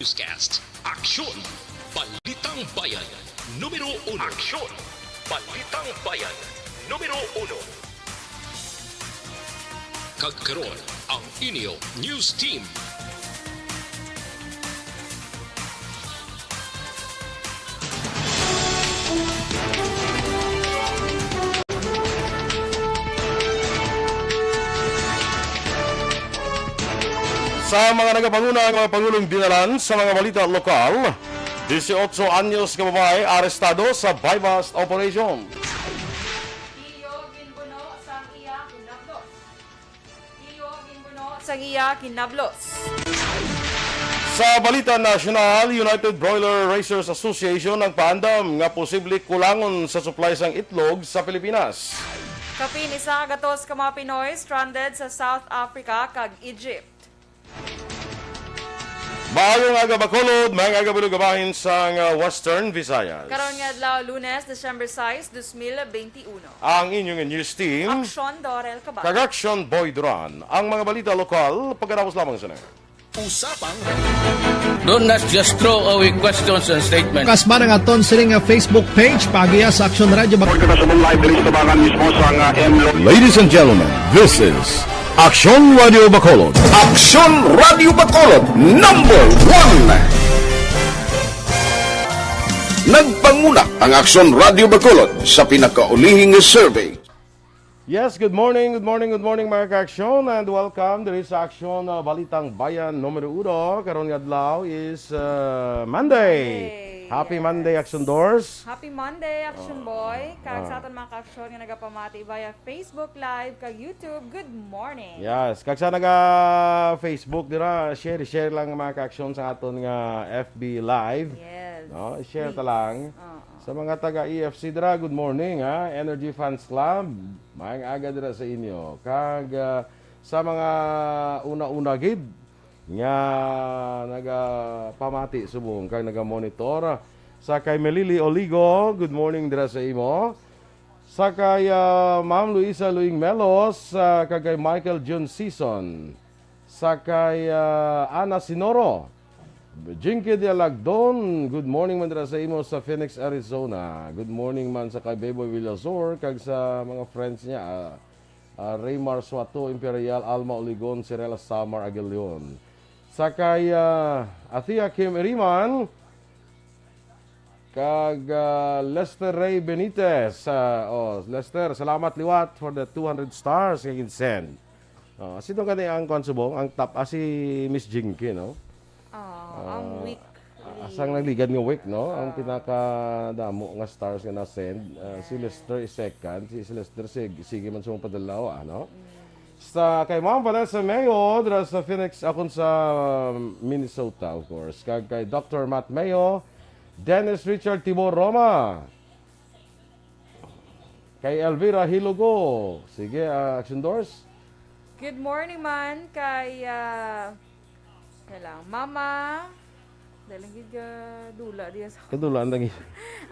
newscast. Aksyon! Balitang Bayan. Numero 1. Aksyon! Balitang Bayan. Numero 1. Kagkaroon ang inyo news team. Sa mga nagapanguna ang mga Pangulong dinalan sa mga balita lokal, 18 anyos na babae arestado sa bypass operation. Iyo ginbuno sang iya kinablos. Iyo ginbuno sang iya kinablos. Sa balita nasyonal, United Broiler Raisers Association nagpaandam nga posible kulangon sa supply sang itlog sa Pilipinas. Kapin isa gatos ka mga Pinoy stranded sa South Africa kag Egypt. Maayong aga Bacolod, mga aga Bulugabahin sa Western Visayas. Karon nga adlaw Lunes, December 6, 2021. Ang inyong news team, Aksyon Dorel Cabatu. Aksyon Boy Duran. Ang mga balita lokal, pagkatapos lamang sa Usapang Do not just throw away questions and statements. Kasma ng aton sining Facebook page pagiya sa Aksyon Radio Ladies and gentlemen, this is Aksyon Radio Bacolod. Aksyon Radio Bacolod number 1. Nagpanguna ang Aksyon Radio Bacolod sa pinakaulihing survey. Yes, good morning mga ka-aksyon and welcome. There is Aksyon Balitang Bayan Numero 1. Karon nga adlaw is Monday. Happy Monday, Aksyon Doors. Happy Monday, Action Boy. Kag sa aton mga ka-aksyon nga nagapamati via Facebook Live kag YouTube. Good morning. Yes, kag sa naga Facebook dira, share lang mga ka-aksyon sa aton nga FB Live. Yes. No, share ta lang. Sa mga taga EFC dira, good morning ha. Energy Fans Club, maayong aga dira sa inyo. Kag sa mga una-una gid nga nagapamati subong kag naga-monitor. Sa kay Melili Oligo, good morning dira sa imo. Sa kay Ma'am Luisa Luing Melos, kag kay Michael June Season. Sa kay Ana Sinoro. Jinky de Lagdon, good morning man dira sa imo sa Phoenix, Arizona. Good morning man sa kay Beboy Villazor kag sa mga friends niya. Raymar Suato, Imperial, Alma Oligon, Cirela Samar Aguilion. Sa kay Athea Kim Iriman kag Lester Ray Benitez. Lester, salamat liwat for the 200 stars nga ginsend. Sino kani ang konsubong ang top si Miss Jinky, no? Ang week. Asang nagligad nga week, no? Ang pinakadamo nga stars nga na-send. Si Lester is second. Si Lester sige man sumong padalaw, ano? Sa kay Ma'am Vanessa Mayo, dira sa Phoenix, akon sa Minnesota, of course. Kag kay Dr. Matt Mayo, Dennis Richard Tibor Roma. Kay Elvira Hilugo. Sige, Action Doors. Good morning man kay Mama. Dalang gid dula diya sa Kadulaan lang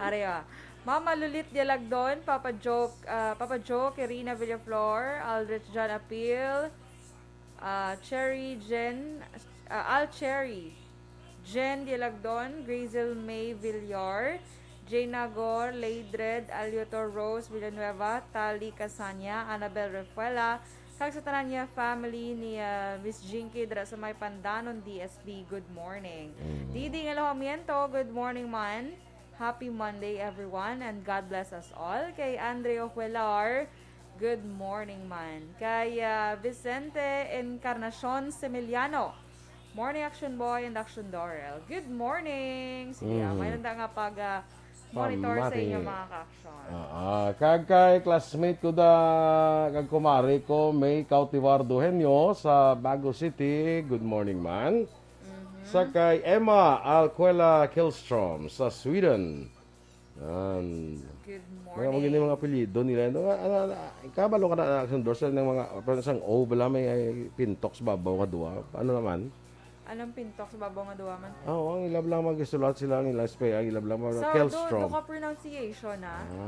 area. Mama Lulit Dialagdon, Papa Joe, Irina Villaflor, Aldrich John Appeal, Cherry Jen, Al Cherry, Jen Dialagdon, Grazel May Villar, Jane Nagor, Leydred, Aliotor Rose Villanueva, Tali Casanya, Annabel Refuela, kag sa tanan niya family ni Miss Jinky dira sa may Pandanon DSB, good morning. Didi Ngalahamiento, good morning man. Happy Monday everyone and God bless us all. Kay Andre Ojuelar, good morning man. Kay Vicente Encarnacion Semiliano, morning Action Boy and Action Dorel. Good morning. Sige, mayroon nga pag monitor sa inyo mga ka-action. Kag kay classmate ko kag kumari ko May Cautivardo Henyo sa Bago City, good morning man. Sa kay Emma Alcuela Killstrom sa Sweden. Good Mga morning. mga apelyido nila. Kabalo ka na Action Doors ng mga parang O bala may pintok sa babaw ka duwa. Ano naman? Anong pintok sa babaw nga duwa man? Oo, ang ilab lang magsulat sila ang ilaspe, ang ilab lang So, Killstrom. do ka pronunciation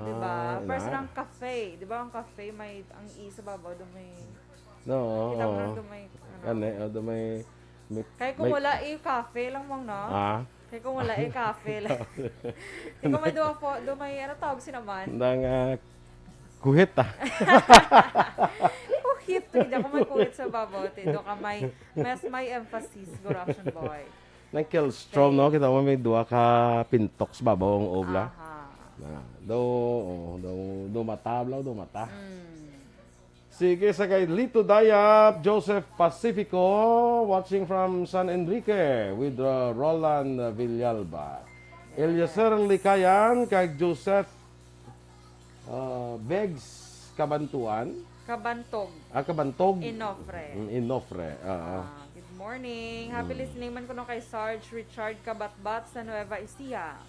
diba? First ng cafe, diba ang cafe may ang E sa babaw, do may No, kita mo na do may do may Kaya kung wala cafe lang mong, no? Ah, Kaya kung wala cafe lang. Kaya kung may may ano tawag si naman? nang kuhit Kuhit. Hindi ako may kuhit sa babote. Do ka may emphasis, siguro action boy. Nang Killstrom, no? Kita mo may duwa ka pintok sa babaw ang obla. Aha. Do matablaw, do mata. Sige, sa kay Lito Dayap, Joseph Pacifico, watching from San Enrique with Roland Villalba. Eliezer Likayan, kay Joseph Begs Kabantuan. Kabantog. Kabantog. Inofre. Inofre. Good morning. Happy listening man ko no kay Sarge Richard Kabatbat sa Nueva Ecija.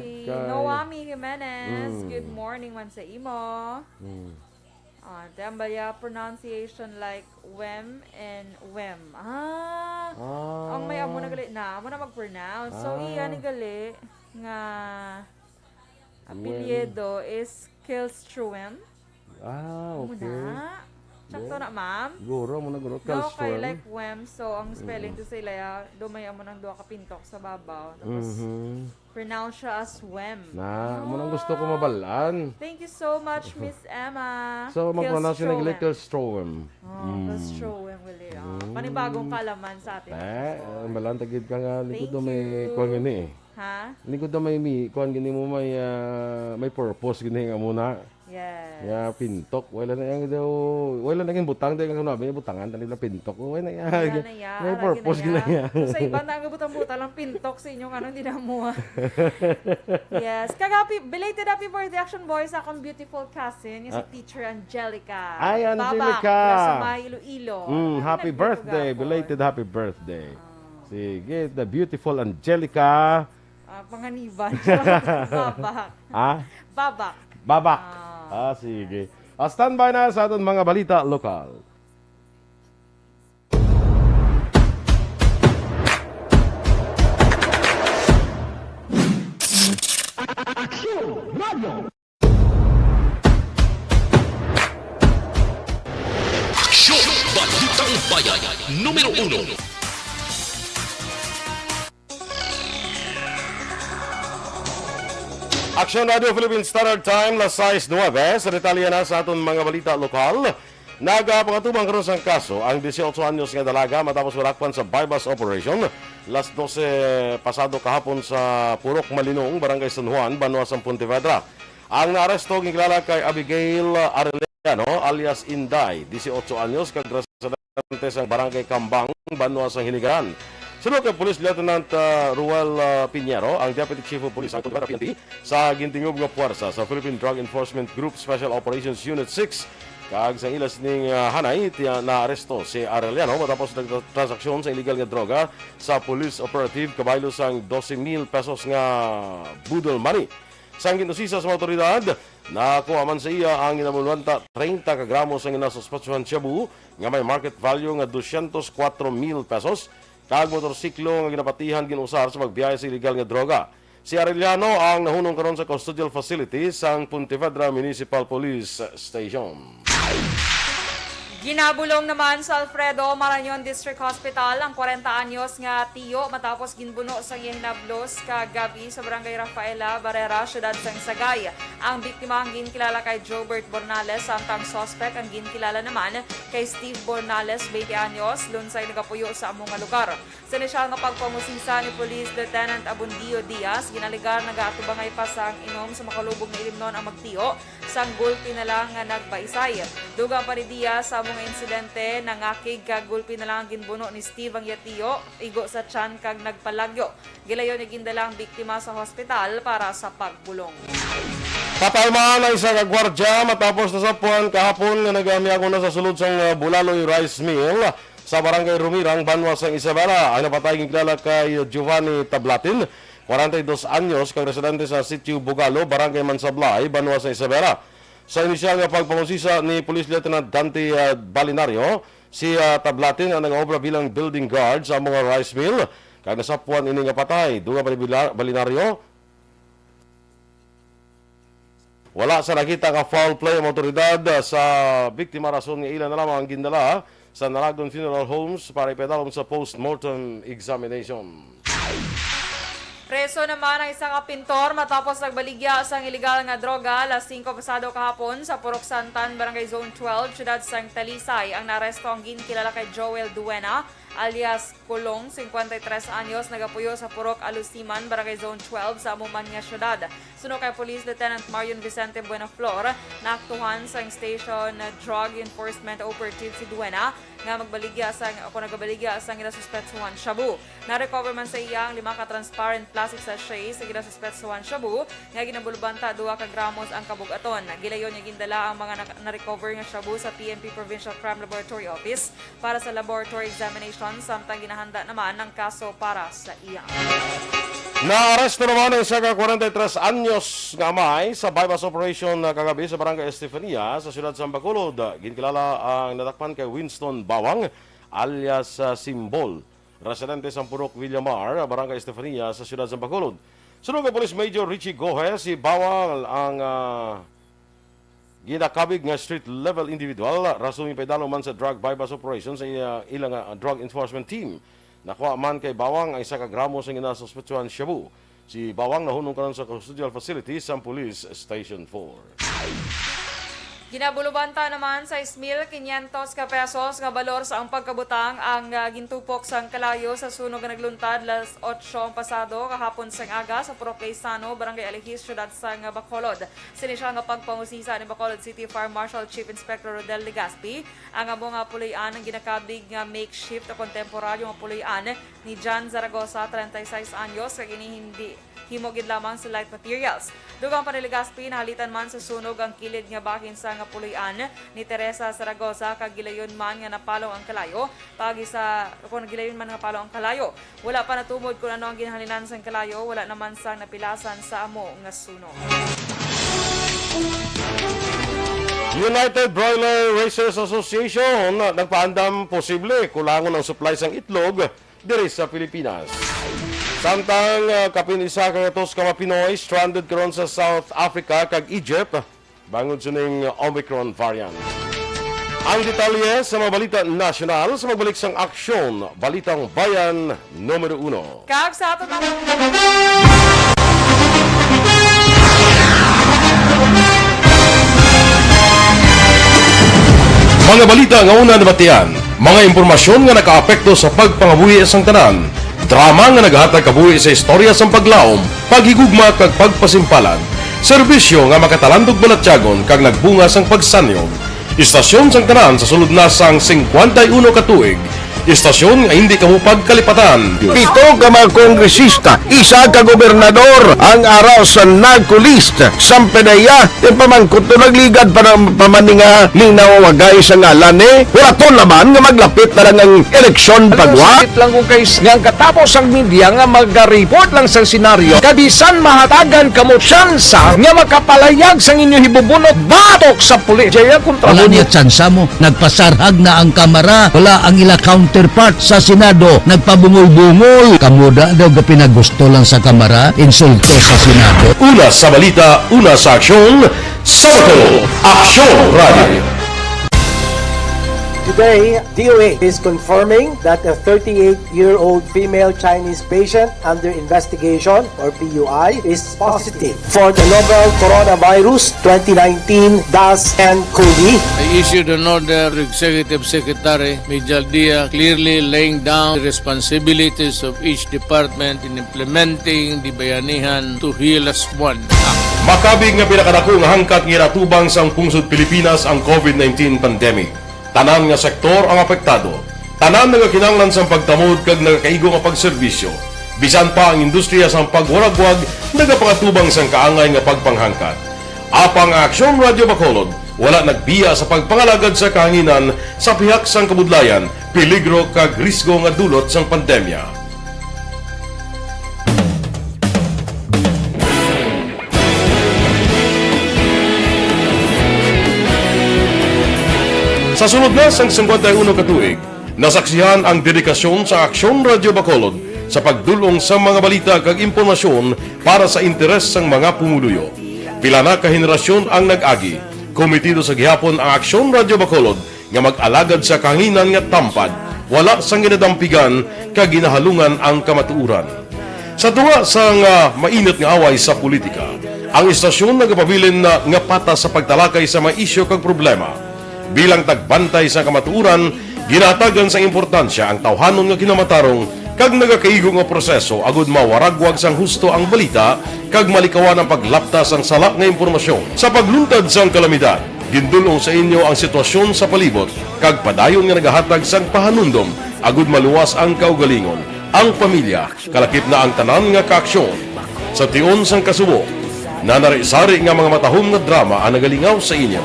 Si Noami Jimenez. Good morning man sa imo. Dambaya pronunciation like wem and wem. Ang may amo na gali na, amo na mag-pronounce. So iya ni gali nga apelyido is Killstrom. Okay. Muna. Sakto na, ma'am. Guro mo na guro. No, kay like wem. So, ang spelling to sa ilaya, dumaya mo ng duwa ka pintok sa babaw. Tapos, pronounce siya as wem. Mo nang gusto ko mabalaan. Thank you so much, Miss Emma. So, mag-pronounce yun ng Killstrom. Killstrom. Killstrom, wali. Panibagong kalaman sa atin. Malang tagid ka nga. Likod Thank na may you. kuhan gini. Ha? Likod na may kuhan gini mo may purpose gini nga muna. Yes. Ya pintok, wala na yang daw, wala na yung butang dahil nga nabi butangan tani na pintok. Wala na Wala ya. na ya. May purpose gina ya. Sa iba na ang butang-butang lang pintok sa inyong ano, hindi na mo. Yes. Belated happy birthday action boys sa akong beautiful cousin, yung si Teacher Angelica. Ay, Angelica. Babak, sa may Iloilo. Happy birthday, belated happy birthday. Sige, the beautiful Angelica. Panganiban. Babak. Babak. Babak. Sige. Standby na sa aton mga balita lokal. Aksyon! Balitang Bayan, numero 1. Aksyon Radio Philippine Standard Time, las 6:09. Sa detalye na sa aton mga balita lokal. Nagapangatubang karon sang kaso ang 18 anyos nga dalaga matapos walakpan sa bypass operation. Las 12 pasado kahapon sa Purok Malinong, Barangay San Juan, Banwa, Pontevedra. Ang naaresto gilala kay Abigail Arellano alias Inday, 18 anyos, kag residente sa Barangay Kambang, Banwa, Hiligan. Sunod kay Police Lieutenant Ruel Piñero, ang Deputy Chief of Police ng Pontevedra PNP sa gintingob nga puwersa sa Philippine Drug Enforcement Group Special Operations Unit 6. Kag sa ilas ning hanay na aresto si Arellano matapos nagtransaksyon sa illegal nga droga sa police operative kabaylo sang 12,000 pesos nga budol money. Sang ginusisa sa mga otoridad, nakuha man sa iya ang ginamulwanta 30 ka gramos ang ginasuspetsyohan shabu nga may market value nga 204,000 pesos. Kag motorsiklo nga ginapatihan ginusar sa pagbiyahe sa illegal nga droga. Si Arellano ang nahunong karon sa custodial facility sang Pontevedra Municipal Police Station. Ginabulong naman sa Alfredo Marañon District Hospital ang 40 anyos nga tiyo matapos ginbuno sa hinablos kagabi sa Barangay Rafaela, Barrera, Syudad sang Sagay. Ang biktima ang ginkilala kay Jobert Bornales, samtang suspect ang ginkilala naman kay Steve Bornales, 20 anyos, lunsay nagapuyo sa among nga lugar. Sa inisyal nga pagpangusisa ni Police Lieutenant Abundio Diaz, ginaligar nagaatubangay pa sang inom sa makalubog na ilimnon ang magtiyo, sang gulpi na lang nga nagbaisay. Dugang pa ni Diaz sa mga insidente nangakig kag gulpi na lang ang ginbuno ni Steve ang yatiyo, igo sa tiyan kag nagpalagyo. Gilayon ni gindala ang biktima sa hospital para sa pagbulong. Patalmaan ang isa ka gwardya matapos nasapuan kahapon nga nagamiyago na sa sulod sang Bulaloy Rice Mill sa Barangay Rumirang, Banwa, sang Isabela. Ang napatay gilala kay Giovanni Tablatin, 42 anyos, kang residente sa Sitio Bugalo, Barangay Mansablay, Banwa, sang Isabela. Sa inisyal nga pagpangusisa ni Police Lieutenant Dante Balinario, si Tablatin ang nag-obra bilang building guard sa mga rice mill. Kag nasapuan ini nga patay, duga pa ni Balinario. Wala sa nakita nga foul play ang otoridad sa biktima, rason nga ilan na lamang ang gindala sa Nalagdon Funeral Homes para ipedalom sa post-mortem examination. Preso naman ang isang pintor matapos nagbaligya sa ilegal nga droga alas 5 pasado kahapon sa Purok Santan, Barangay Zone 12, Siyudad Sang Talisay. Ang naresto ang ginkilala kay Joel Duena alias Kulong, 53 anyos, nagapuyo sa Purok Alusiman, Barangay Zone 12 sa amuman nga syudad. Suno kay Police Lieutenant Marion Vicente Buenaflor, naaktuhan sa station drug enforcement operative si Duena nga nagabaligya sa ginasuspetsuhan shabu. Na-recover man sa iya ang 5 ka transparent plastic sachet sa ginasuspetsuhan shabu nga ginabulbanta 2 ka gramos ang kabugaton. Gilayon niya gindala ang mga na-recover nga shabu sa PNP Provincial Crime Laboratory Office para sa laboratory examination, samtang ginahanda naman ang kaso para sa iya. Naaresto naman ang isa ka 43 anyos nga amay sa bypass operation na kagabi sa Barangay Estefania sa siyudad sa Bacolod. Ginkilala ang natakpan kay Winston Bawang alias Simbol, residente sa Purok Villamar, Barangay Estefania sa siyudad sa Bacolod. Sunod kay Police Major Richie Gohe, si Bawang ang ginakabig nga street level individual rason ipedalo man sa drug bypass operation sa ilang drug enforcement team. Nakuha man kay Bawang ang 1 ka gramos ang ginasuspetsuhan shabu. Si Bawang nahunong karon sa custodial facility sa Police Station 4. Ginabulubanta naman sa 1,500 ka pesos nga balor sa ang pagkabutang ang gintupok sang kalayo sa sunog nga nagluntad las 8 pasado kahapon sang aga sa Purok Sano, Barangay Alihis, Siyudad sang Bacolod. Sinisya nga pagpangusisa ni Bacolod City Fire Marshal Chief Inspector Rodel Legaspi ang amo nga puloy-an ang ginakabig nga makeshift o kontemporaryo nga puloy-an ni John Zaragoza, 36 anyos, kag hindi himogid lamang sa light materials. Dugang pa ni Legaspi, nahalitan man sa sunog ang kilid nga bakin sa nga puloy-an ni Teresa Zaragoza, kag gilayon man nga napalong ang kalayo. Pagi sa kung gilayon man nga palong ang kalayo, wala pa natumod kung ano ang ginhalinan sa kalayo, wala naman sang napilasan sa amo nga sunog. United Broiler Raisers Association nagpaandam posible kulangon ang supply sang itlog diri sa Pilipinas. Samtang kapinisa ka tos ka Pinoy stranded karon sa South Africa kag Egypt bangod suning Omicron variant. Ang detalye sa mga balita nasyonal sa magbalik sang aksyon, Balitang Bayan Numero 1. Kag sa ato na Mga balita nga una nabatian, mga impormasyon nga nakaapekto sa pagpangabuhi sang tanan, drama nga naghatag kabuhi sa istorya sang paglaom, paghigugma kag pagpasimpalan, serbisyo nga makatalandog balatyagon kag nagbunga sang pagsanyog, istasyon sang tanan sa sulod na sang 51 ka tuig, istasyon nga hindi kamupag kalipatan. 7 ka mga kongresista, 1 ka gobernador ang araw sa nagkulist sa pedaya di pamangkot to nagligad para pamaninga ning nawagay sa ngalan wala to naman nga maglapit na lang ang eleksyon pagwa. Sakit lang kung guys nga katapos ang media nga mag-report lang sa senaryo kabisan mahatagan kamo tsansa nga makapalayag sa inyo hibubunot batok sa pulis. Jaya kontra Wala niya tsansa mo. Nagpasarhag na ang kamara. Wala ang ila counterpart sa Senado. Nagpabungol-bungol. Kamuda daw ga pinagusto lang sa kamara. Insulto sa Senado. Una sa balita, una sa aksyon, Sabado, Aksyon Radio. Today, DOA is confirming that a 38-year-old female Chinese patient under investigation, or PUI, is positive for the novel coronavirus 2019-10-CoV. I issued an order to Executive Secretary Major Dia clearly laying down the responsibilities of each department in implementing the Bayanihan to Heal as One Act. Makabig nga pinakadako nga hangkat nga tubang sang pungsod Pilipinas ang COVID-19 pandemic. Tanan nga sektor ang apektado. Tanan nga kinahanglan sang pagtamod kag nagakaigo nga pagserbisyo. Bisan pa ang industriya sang pagwalagwag nagapakatubang sang kaangay nga pagpanghangkat. Apang Aksyon Radio Bacolod wala nagbiya sa pagpangalagad sa kahanginan sa pihak sang kabudlayan, peligro kag risgo nga dulot sang pandemya. Sa sunod na sang 51 katuig, nasaksihan ang dedikasyon sa Aksyon Radio Bacolod sa pagdulong sa mga balita kag impormasyon para sa interes sang mga pumuluyo. Pila na ka henerasyon ang nag-agi. Komitido sa gihapon ang Aksyon Radio Bacolod nga mag-alagad sa kahanginan nga tampad, wala sang ginadampigan kag ginahalungan ang kamatuuran. Sa tunga sang mainit nga away sa politika, ang istasyon nagapabilin na nga patas sa pagtalakay sa mga isyu kag problema. Bilang tagbantay sa kamatuuran, ginatagan sa importansya ang tawhanon nga kinamatarong kag nagakaigo nga proseso agud mawaragwag sang husto ang balita kag malikawan ang paglaptas ang salak nga impormasyon. Sa pagluntad sang kalamidad, gindulong sa inyo ang sitwasyon sa palibot kag padayon nga nagahatag sang pahanundom agud maluwas ang kaugalingon. Ang pamilya kalakip na ang tanan nga kaaksyon. Sa tion sang kasubo, nanari-sari nga mga matahom nga drama ang nagalingaw sa inyo.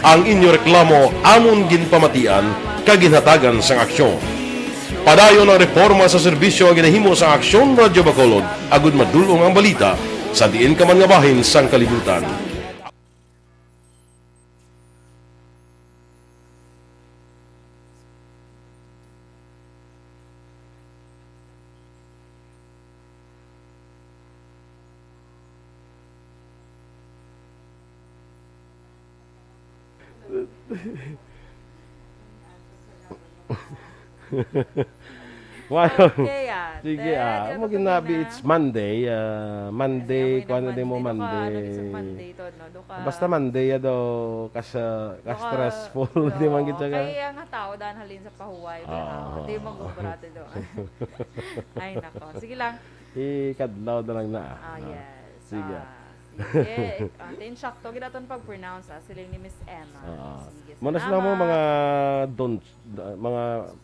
Ang inyo reklamo amon ginpamatian kag ginhatagan sang aksyon. Padayon ang reforma sa serbisyo ang ginahimo sa Aksyon Radyo Bacolod agud madulong ang balita sa diin ka man nga bahin sang kalibutan. Wow. Okay, Sige mo ginabi it's Monday. Monday, kuan din mo Monday. Monday to, no? Basta Monday daw ka-stressful di man gid ka. Kaya nga tao daan halin sa pahuway. Di mag-ubrate do. Ay nako. Sige lang. Ikadlaw na lang na. Yes. Sige. Sige. Tin sakto gid aton pag-pronounce sila ni Miss Emma. Sige. Muna sila mo mga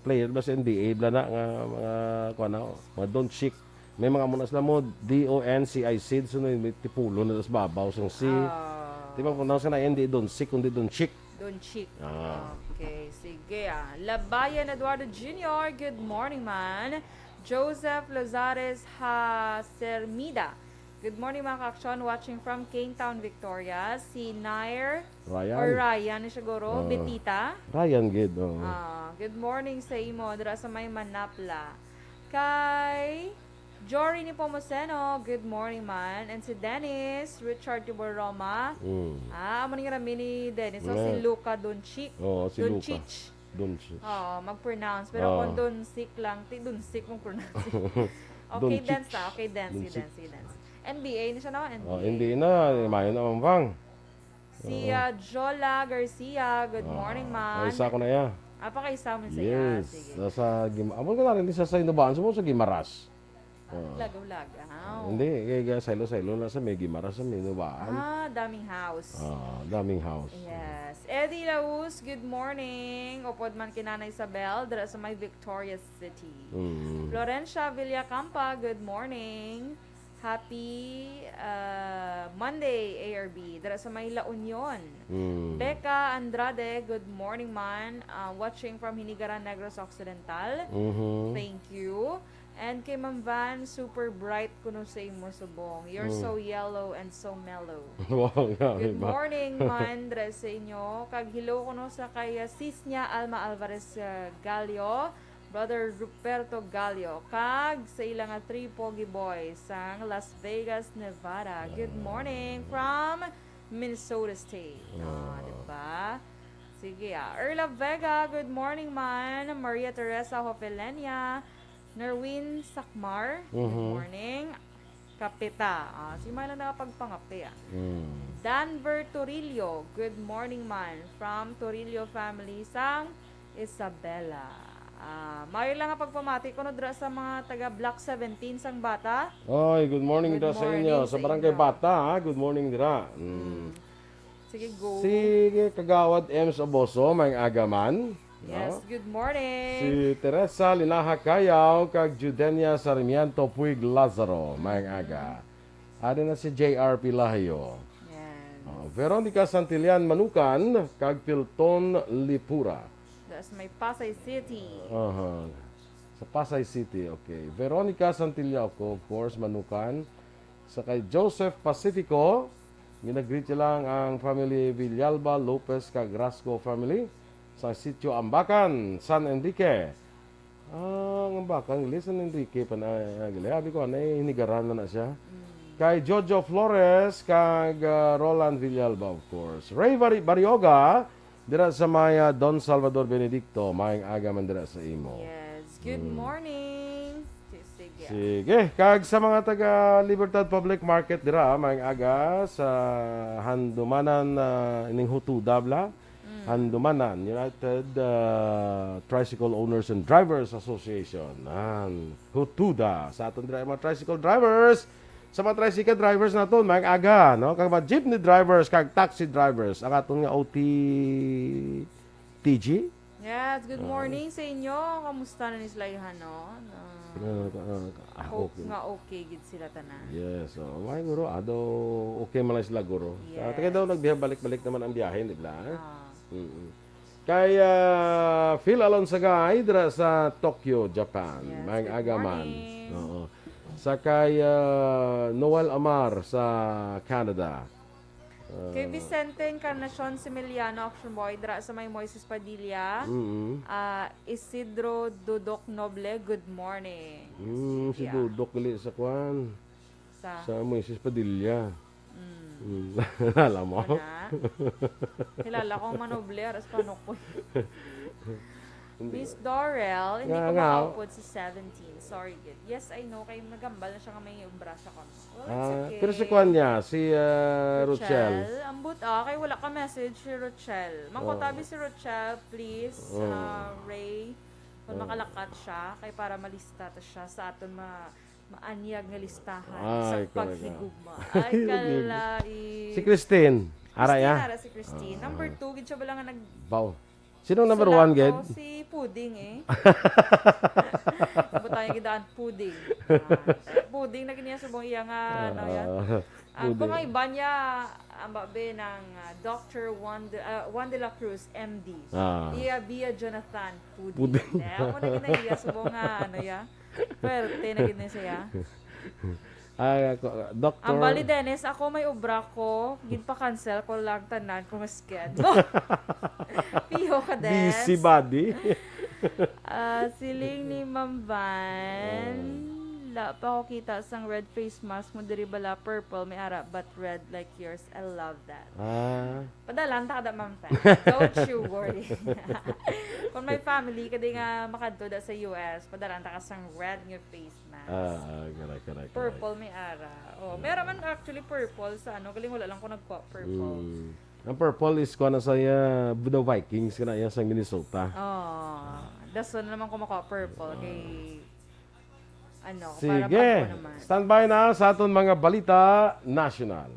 player ba sa NBA bla na nga mga kuan na mga don't chic. May mga muna sila mo DONCIC sunod may tipulo na sa babaw sang C. Di ba pronounce na hindi don't chic kundi don't chic. Don't chic. Okay, sige Labayan Eduardo Jr., good morning man. Joseph Lozares Hasermida. Good morning mga kaaksyon, watching from Town, Victoria. Si Nair Ryan siguro, Betita. Ryan gid. Good morning sa imo dira sa may Manapla. Kay Jory ni Pomoseno, good morning man. And si Dennis Richard Tiboroma. Amo ni rami ni Dennis. So si Luca Doncic. Si Luca. Doncic. Mag-pronounce pero kung Doncic lang, Doncic mong pronounce. Okay, dance na. Okay, dance. NBA na siya na? Hindi na. Mayo na mambang. Si Jola Garcia, good morning, man. Isa ko na ya. Apakaisa mo sa yes. Sige. Amo ko na rin sa inubaan. Sumo sa Gimaras. Lagaw. Hindi. Kaya saylo na sa may Gimaras sa may inubaan. Daming house. Daming house. Yes. Eddie Laus, good morning. Upod man kinana Isabel, dara sa may Victoria City. Florencia Villacampa, good morning. Happy Monday, ARB. Dara sa may La Union. Becca Andrade, good morning man. Watching from Hinigaran, Negros Occidental. Thank you. And kay Ma'am Van, super bright kuno sa imo subong. You're so yellow and so mellow. Good morning man, dara sa inyo. Kag hello kuno sa kay sis niya Alma Alvarez Galio. Brother Ruperto Galio, kag sa ilang 3 Pogi Boys sang Las Vegas, Nevada. Good morning from Minnesota State. Diba? Sige Erla Vega, good morning man. Maria Teresa Hofelenia. Nerwin Sakmar, good morning. Kapita. Si Milo nakapagpangapi Danver Torillo, good morning man. From Torillo family sang Isabela. Mayo lang ang pagpamati ko no dra sa mga taga Block 17 sang Bata. Oy, good morning dra sa inyo. Sa Barangay Bata, good morning dra. Sige, go. Sige, Kagawad Ems Oboso, may agaman. Yes, good morning. Si Teresa Linaha Kayaw, kag Judenia Sarmiento Puig Lazaro, may aga. Ada na si JR Pilayo. Yan. Veronica Santillan Manukan, kag Pilton Lipura. That's my Pasay City. Sa Pasay City, okay. Veronica Santillaco, of course, Manukan. Sa kay Joseph Pacifico, ginagreet lang ang family Villalba Lopez Cagrasco family. Sa sitio Ambacan, San Enrique. Ang Ambacan, San Enrique, abi ko, hinigaran na siya. Kay Jojo Flores, kag Roland Villalba, of course. Ray Barioga, Dira sa Maya Don Salvador Benedicto, maayong aga man dira sa imo. Yes. Good morning. Sige. Sige, kag sa mga taga Libertad Public Market dira, maayong aga sa Handumanan ining Hutu Dabla. Handumanan United Tricycle Owners and Drivers Association. Hutuda sa aton dira mga tricycle drivers. Sa mga tricycle drivers naton, maayong aga, no? Kag mga jeepney drivers, kag taxi drivers, ang atong nga OTTG. Yes, good morning sa inyo. Kamusta na ni Slayhan, no? Hope nga okay gid sila tanan. Yes, so may guro, okay man lang sila guro. Yes. Kaya daw balik-balik naman ang biyahe, di ba? Kay Phil Alonsagay dira sa Tokyo, Japan. Yes, Maayong good aga man. morning. Oo. Sa kay Noel Amar sa Canada. Kay Vicente Encarnacion Similiano, Aksyon Boy, dira sa may Moises Padilla. Isidro Dudok Noble, good morning. Si Dudok gali sa kwan. Sa Moises Padilla. Alam mo? Ano? Kilala ko manoble, aras paano ko. Miss Dorel, hindi ko makaupod sa 17. Sorry, good. Yes, I know. Kay nagambal na siya nga may umbrasa ko. Well, it's okay. Pero si kwan niya, si Rochelle. Ambot kay wala ka message si Rochelle. Mangkotabi si Rochelle, please. Ray, kung makalakat siya, kay para malista ta siya sa aton maanyag nga listahan sa paghigugma. Ay, kalai. Si Christine. Ara ya? Ara si Christine. Number 2, gid siya ba lang nga nag... Wow. Sinong number 1, Ged? Si Pudding, eh. Butang gidaan Pudding. Pudding na kaniya subong iya nga, ano yan. Kung nga iba niya, ang babe ng Dr. Juan de la Cruz, MD. Iya Bia Jonathan Pudding. Ako na ginaiya subong nga, ano ya. Pwerte na ginaiya siya. Doctor. Ang bali, Dennis, ako may obra ko, gin-pa-cancel ko lang tanan kung sked. Piho ka, Dennis. Busy body. Siling ni Ma'am Van. La pa ako kita sang red face mask mo diri bala purple may ara but red like yours. I love that. Padalan ta kada Ma'am Van. Don't you worry. Kung may family kadi nga makadto da sa US, padalan ta ka sang red nga face mask. Correct. Purple may ara. Meron man actually purple sa ano, galing wala lang ko nagkuha purple. Ang purple is kuha na sa the Vikings kana ya sa Minnesota. Dason naman ko makuha purple kay ano, sige, para naman. Standby na sa aton mga balita national.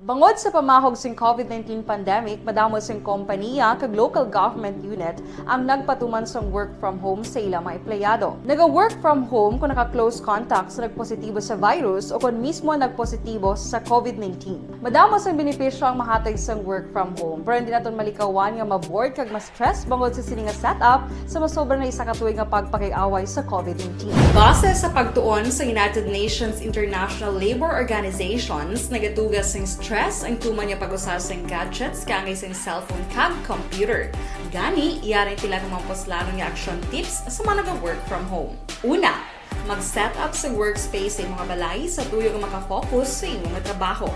Bangod sa pamahog sing COVID-19 pandemic, madamo sing kompanya kag local government unit ang nagpatuman sang work from home sa ilang mga empleyado. Naga-work from home kung naka-close contact sa nagpositibo sa virus o kung mismo nagpositibo sa COVID-19. Madamo sang benepisyo ang mahatag sang work from home, pero hindi naton malikawan nga ma-bored kag ma-stress bangod sa sini nga setup sa masobra na isa ka tuig nga pagpakiaway sa COVID-19. Base sa pagtuon sa United Nations International Labor Organizations, nagatugas sing stress ang tuman niya pag-usar sa gadgets kangay sa cellphone kag computer. Gani, iyaray tila ng mga poslanong nga action tips sa mga nag-work from home. Una, mag-set up sa workspace sa mga balay sa tuyo nga makafocus sa inyong trabaho.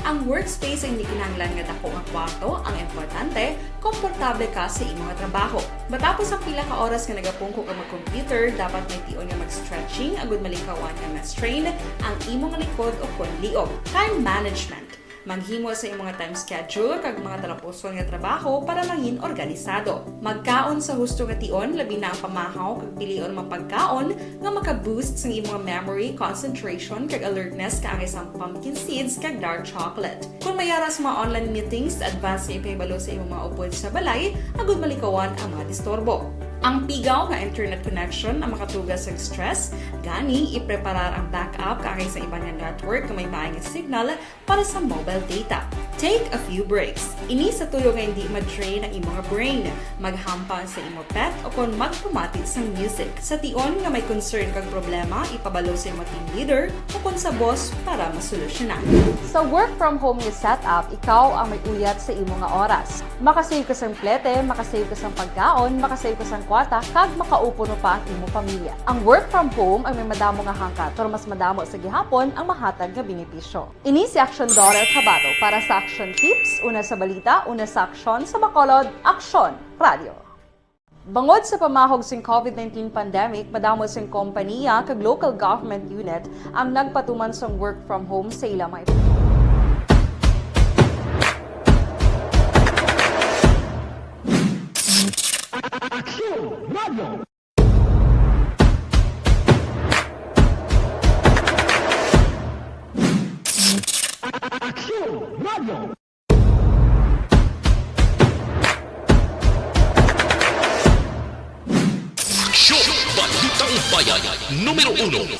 Ang workspace ay hindi kinahanglan nga dako nga kwarto, ang importante, komportable ka sa imong trabaho. Matapos ang pila ka oras nga nagapungko ka mag-computer, dapat may tion nga mag-stretching agud malikawan nga ma-strain ang imong likod o konliog. Time management. Maghimo sa imong time schedule kag mga talapuson nga trabaho para mangin organisado. Magkaon sa husto nga tion, labi na ang pamahaw kag pilion mapagkaon nga maka-boost sa imong memory, concentration kag alertness kaangay sa pumpkin seeds kag dark chocolate. Kung mayaras mga online meetings, advance sa ipahibalo sa imong mga upod sa balay, agud malikawan ang mga disturbo. Ang pigaw nga internet connection ang makatugas sa stress, gani ipreparar ang backup kaangay sa ibang network kung may maayong signal para sa mobile data. Take a few breaks. Ini sa tulong nga hindi ma-drain ang imong brain, maghampan sa imong pet o kung magpamati sa music. Sa tion nga may concern kag problema, ipabalo sa imong team leader o kung sa boss para masolusyonan. Sa work from home nga setup, ikaw ang may uyat sa imong nga oras. Makasave ka sang plete, makasave ka sang pagkaon, makasave ka sang kwata, kag makaupo no pa ang imong pamilya. Ang work from home ay may madamo nga hangkat, pero mas madamo sa gihapon ang mahatag nga benepisyo. Ini si Aksyon Dorel Cabatu para sa Aksyon Tips, una sa balita, una sa aksyon, sa Bacolod, Aksyon Radio. Bangod sa pamahog sing COVID-19 pandemic, madamo sing kompanya kag local government unit ang nagpatuman sang work from home sa ilang mga Aksyon! Balitang Bayan, Numero 1.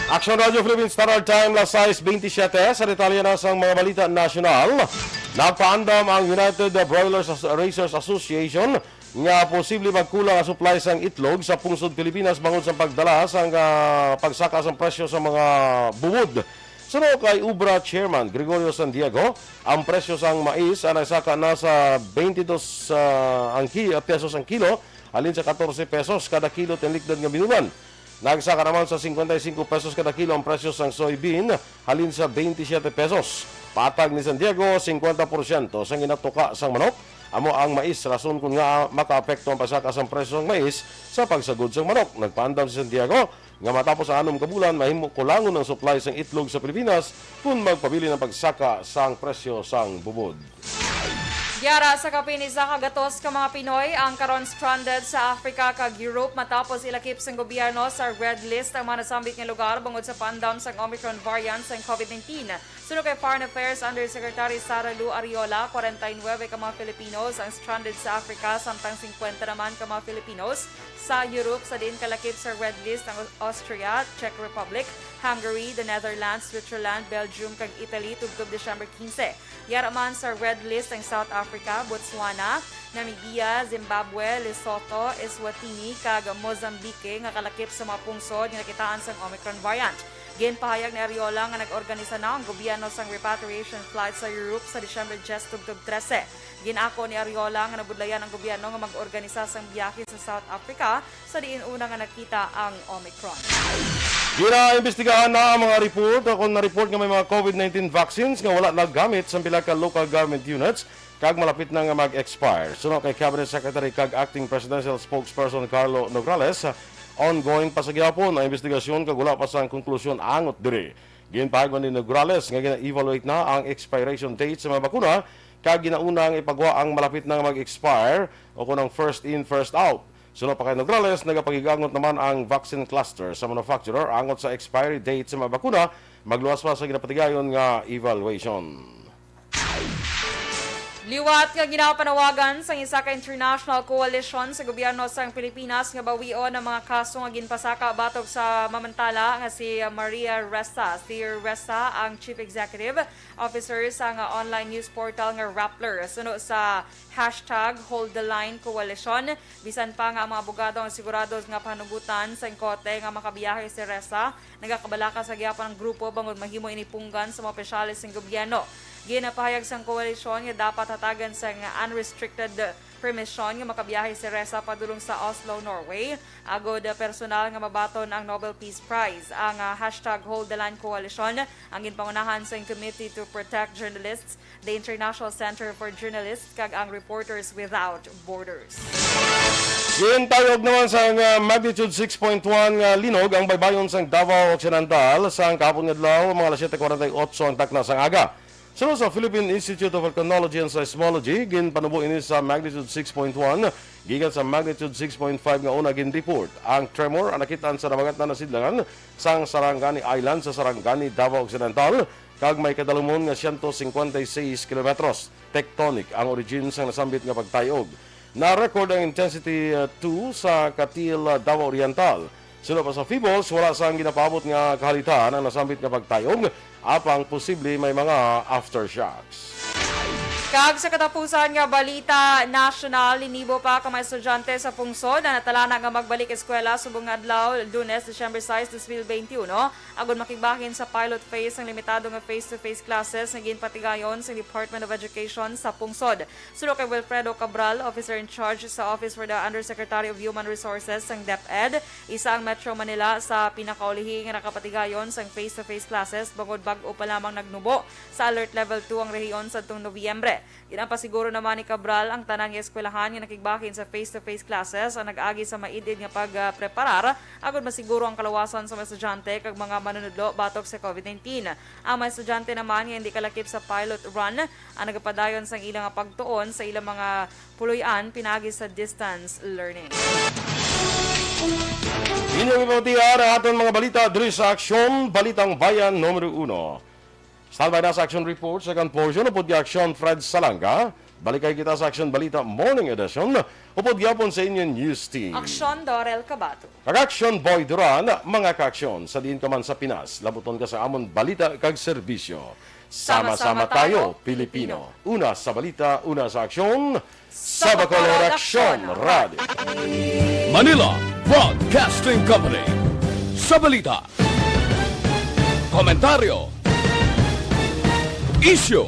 Aksyon Radio Philippines Standard Time, las 6:27. Sa detalye na sa mga balita nasyonal, nagpaandam ang United Broilers Raisers Association nga posible magkulang ang supply sang itlog sa pungsod Pilipinas bangod sa pagdala sang pagsaka sang presyo sa mga bubud. Suno kay Ubra Chairman Gregorio Santiago, ang presyo sang mais ay nagsaka na sa 22 pesos ang kilo, halin sa 14 pesos kada kilo tinlikdan nga binunan. Nagsaka naman sa 55 pesos kada kilo ang presyo sang soybean, halin sa 27 pesos. Patag ni Santiago, 50% sang ginatuka sang manok. Amo ang mais, rason kung nga makaapekto ang pagsaka sang presyo ng mais sa pagsagod sang manok. Nagpaandam si Santiago nga matapos ang 6 ka bulan, mahimo kulangon ang supply sang itlog sa Pilipinas kung magpabili ng pagsaka sang presyo sang bubod. Yara sa kapinisa kagatos ka mga Pinoy ang karon stranded sa Africa kag Europe matapos ilakip sang gobyerno sa red list ang mga nasambit nga lugar bangod sa pandam sang Omicron variant sang COVID-19. Sunod kay Foreign Affairs Undersecretary Sara Lu Ariola, 49 ka mga Filipinos ang stranded sa Africa samtang 50 naman ka mga Filipinos sa Europe sa din kalakip sa red list ang Austria, Czech Republic, Hungary, the Netherlands, Switzerland, Belgium kag Italy tugtog December 15. Yara man sa red list ang South Africa, Botswana, Namibia, Zimbabwe, Lesotho, Eswatini kag Mozambique nga kalakip sa mga pungsod nga nakitaan sang Omicron variant. Ginpahayag ni Ariola nga nag-organisa na ang gobyerno sang repatriation flight sa Europe sa December 10 tugtog 13. Ginako ni Ariola nga nabudlayan ang gobyerno nga mag-organisa sang biyahe sa South Africa sa diin una nga nakita ang Omicron. Ginaimbestigahan na ang mga report kung na-report nga may mga COVID-19 vaccines nga wala naggamit sa pila ka local government units kag malapit na nga mag-expire. Suno kay Cabinet Secretary kag Acting Presidential Spokesperson Carlo Nograles, ongoing pa sa gyapon ang investigasyon kag wala pa sang konklusyon angot diri. Ginpahayag ni Nograles nga gina-evaluate na ang expiration date sa mga bakuna kag ginaunang ipagawa ang malapit na mag-expire o kunang first in first out. Sunod pa kay Nograles, nagapagigangot naman ang vaccine cluster sa manufacturer angot sa expiry date sa mga bakuna, magluwas pa sa ginapatigayon nga evaluation. Liwat nga ginapanawagan sa isa ka international coalition sa gobyerno sa Pilipinas nga bawion ang mga kaso nga ginpasaka batok sa mamantala nga si Maria Ressa. Si Ressa ang Chief Executive Officer sa nga online news portal nga Rappler. Suno sa #HoldTheLine Coalition, bisan pa nga ang mga abogado ang sigurados nga panugutan sa inkote nga makabiyahe si Ressa, nagakabalaka sa gyapon ng grupo bangod mahimo inipunggan sa mga opisyalis ng gobyerno. Ginapahayag sang koalisyon nga dapat hatagan sa unrestricted permission nga makabiyahe si Ressa padulong sa Oslo, Norway. Agod personal nga mabaton ang Nobel Peace Prize. Ang #HoldTheLine Coalition ang ginpangunahan sa Committee to Protect Journalists, the International Center for Journalists kag ang Reporters Without Borders. Gintayog naman sa magnitude 6.1 linog ang baybayon sang Davao Occidental sa kahapon nga adlaw mga 7:48 ang takna sang aga. Sunod sa Philippine Institute of Volcanology and Seismology, ginpanubo ini sa magnitude 6.1, gikan sa magnitude 6.5 nga una gin-report. Ang tremor ang nakitaan sa dagat na nasidlangan sang Sarangani Island sa Sarangani, Davao Occidental, kag may kadalumon nga 156 kilometros. Tectonic ang origin sang nasambit nga pagtayog. Na-record ang intensity 2 sa Katil, Davao Oriental. Sino pa sa Feebles, wala sang ginapabot nga kahalitan ang nasambit nga pagtayog, apang posible may mga aftershocks. Kag sa katapusan nga balita national, linibo pa ka mga estudyante sa pungsod na natalana nga magbalik eskwela subong nga adlaw Lunes, December 6, 2021. Agod makigbahin sa pilot phase ng limitado nga face-to-face classes nga ginpatigayon sa Department of Education sa pungsod. Sulo kay Wilfredo Cabral, officer in charge sa Office for the Undersecretary of Human Resources sang DepEd, isa ang Metro Manila sa pinakaulihi nga nakapatigayon sang face-to-face classes bangod bag-o pa lamang nagnubo sa Alert Level 2 ang rehiyon sa tuong Nobyembre. Ginapasiguro naman ni Cabral ang tanang eskwelahan nga nakigbahin sa face-to-face classes ang nag-agi sa maidid nga pagpreparar agod masiguro ang kalawasan sa mga estudyante kag mga manunudlo batok sa COVID-19. Ang mga estudyante naman nga hindi kalakip sa pilot run ang nagapadayon sa ilang pagtuon sa ilang mga puluyan pinagi sa distance learning. Inyong ipamatiyan ang aton mga balita diri sa Aksyon, Balitang Bayan Numero 1. Standby na sa Action Report, second portion, upod yung Aksyon Fred Salanga. Balikay kita sa Aksyon Balita Morning Edition, upod yapon sa inyong news team. Aksyon Dorel Cabatu. Kag-Aksyon Boy Duran, mga ka-aksyon, sa diin ka man sa Pinas, labuton ka sa amon balita kag serbisyo. Sama-sama tayo, Pilipino. Una sa balita, una sa aksyon, sa Bacolod Aksyon Radio. Manila Broadcasting Company. Sa balita, komentaryo, issue,